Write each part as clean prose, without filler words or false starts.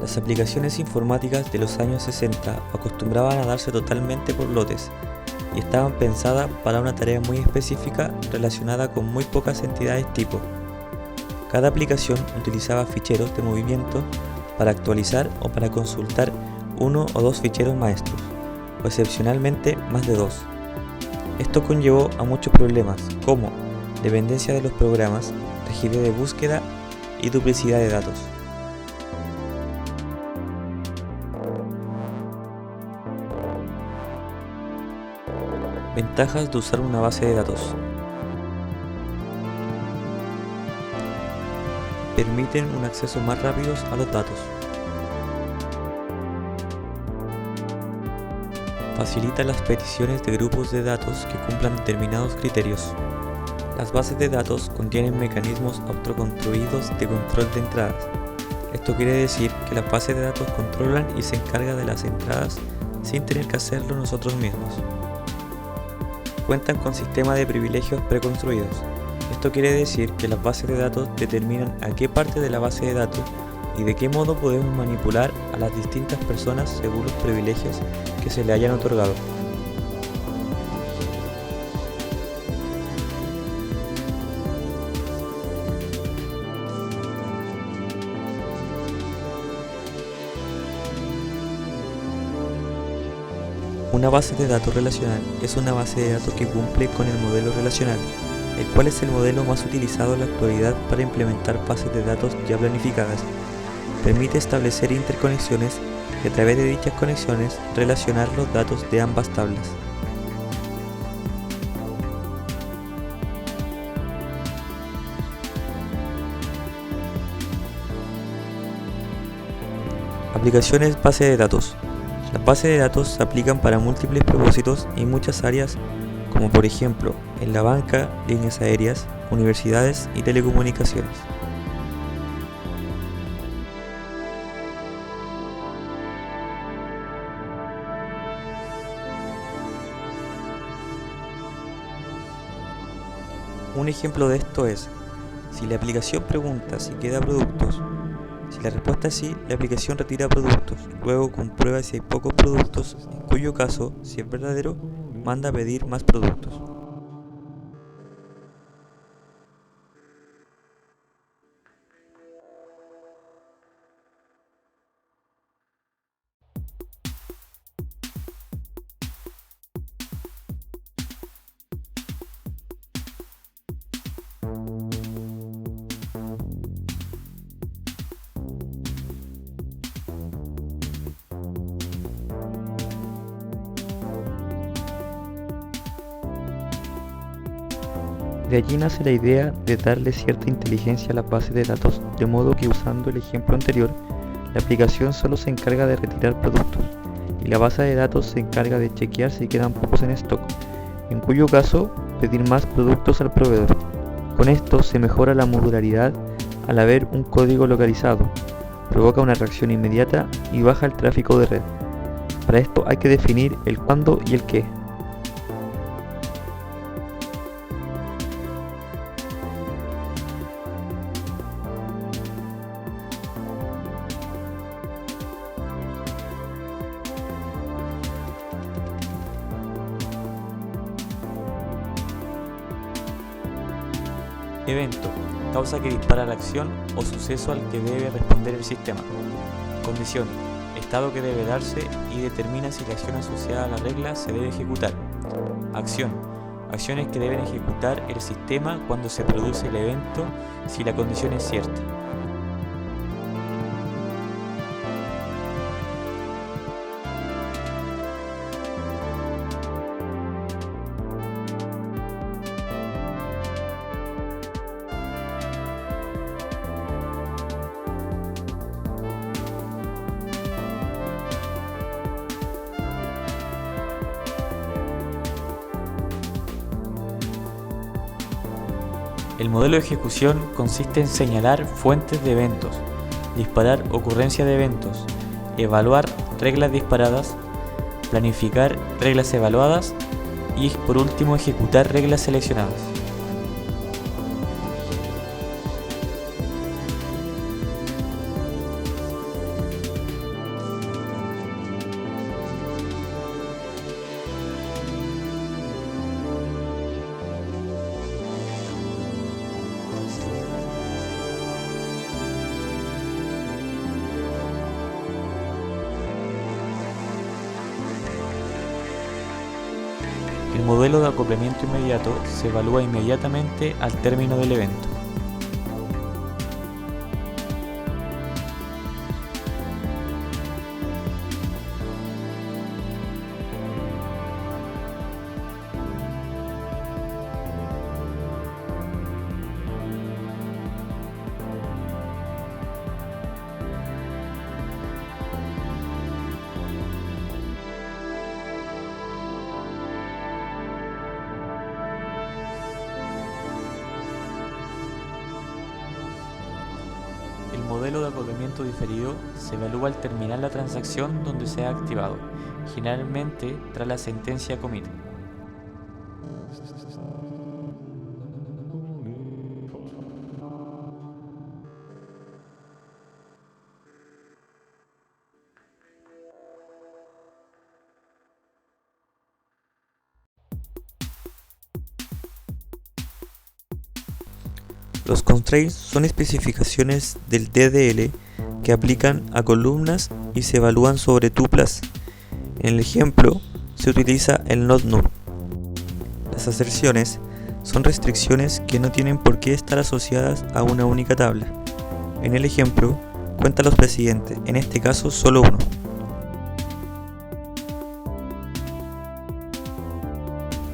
Las aplicaciones informáticas de los años 60 acostumbraban a darse totalmente por lotes y estaban pensadas para una tarea muy específica relacionada con muy pocas entidades tipo. Cada aplicación utilizaba ficheros de movimiento para actualizar o para consultar uno o dos ficheros maestros, o excepcionalmente más de dos. Esto conllevó a muchos problemas como dependencia de los programas, rigidez de búsqueda y duplicidad de datos. Ventajas de usar una base de datos. Permiten un acceso más rápido a los datos. Facilita las peticiones de grupos de datos que cumplan determinados criterios. Las bases de datos contienen mecanismos autoconstruidos de control de entradas. Esto quiere decir que las bases de datos controlan y se encargan de las entradas sin tener que hacerlo nosotros mismos. Cuentan con sistemas de privilegios preconstruidos. Esto quiere decir que las bases de datos determinan a qué parte de la base de datos y de qué modo podemos manipular a las distintas personas según los privilegios que se le hayan otorgado. Una base de datos relacional es una base de datos que cumple con el modelo relacional, el cual es el modelo más utilizado en la actualidad para implementar bases de datos ya planificadas. Permite establecer interconexiones y a través de dichas conexiones relacionar los datos de ambas tablas. Aplicaciones base de datos. Las bases de datos se aplican para múltiples propósitos y muchas áreas, como por ejemplo en la banca, líneas aéreas, universidades y telecomunicaciones. Un ejemplo de esto es, si la aplicación pregunta si queda productos, si la respuesta es sí, la aplicación retira productos, luego comprueba si hay pocos productos, en cuyo caso, si es verdadero, manda a pedir más productos. De allí nace la idea de darle cierta inteligencia a las bases de datos, de modo que usando el ejemplo anterior, la aplicación solo se encarga de retirar productos y la base de datos se encarga de chequear si quedan pocos en stock, en cuyo caso pedir más productos al proveedor. Con esto se mejora la modularidad al haber un código localizado, provoca una reacción inmediata y baja el tráfico de red. Para esto hay que definir el cuándo y el qué. Evento: causa que dispara la acción o suceso al que debe responder el sistema. Condición: estado que debe darse y determina si la acción asociada a la regla se debe ejecutar. Acción: acciones que deben ejecutar el sistema cuando se produce el evento si la condición es cierta. El modelo de ejecución consiste en señalar fuentes de eventos, disparar ocurrencia de eventos, evaluar reglas disparadas, planificar reglas evaluadas y, por último, ejecutar reglas seleccionadas. modelo de acoplamiento inmediato se evalúa inmediatamente al término del evento. El modelo de acoplamiento diferido se evalúa al terminar la transacción donde se ha activado, generalmente tras la sentencia commit. Los constraints son especificaciones del DDL que aplican a columnas y se evalúan sobre tuplas. En el ejemplo, se utiliza el not null. Las aserciones son restricciones que no tienen por qué estar asociadas a una única tabla. En el ejemplo, cuenta los precedentes, en este caso solo uno.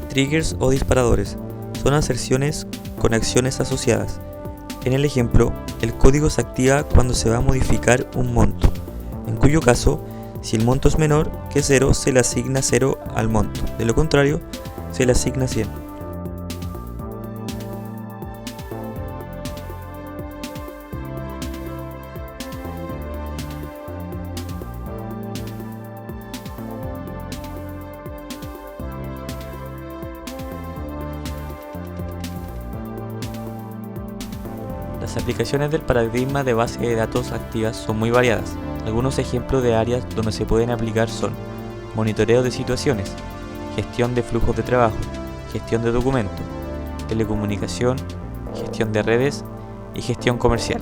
Triggers o disparadores son aserciones con acciones asociadas. En el ejemplo, el código se activa cuando se va a modificar un monto, en cuyo caso, si el monto es menor que 0, se le asigna 0 al monto, de lo contrario, se le asigna 100. Las aplicaciones del paradigma de base de datos activas son muy variadas. Algunos ejemplos de áreas donde se pueden aplicar son monitoreo de situaciones, gestión de flujos de trabajo, gestión de documentos, telecomunicación, gestión de redes y gestión comercial.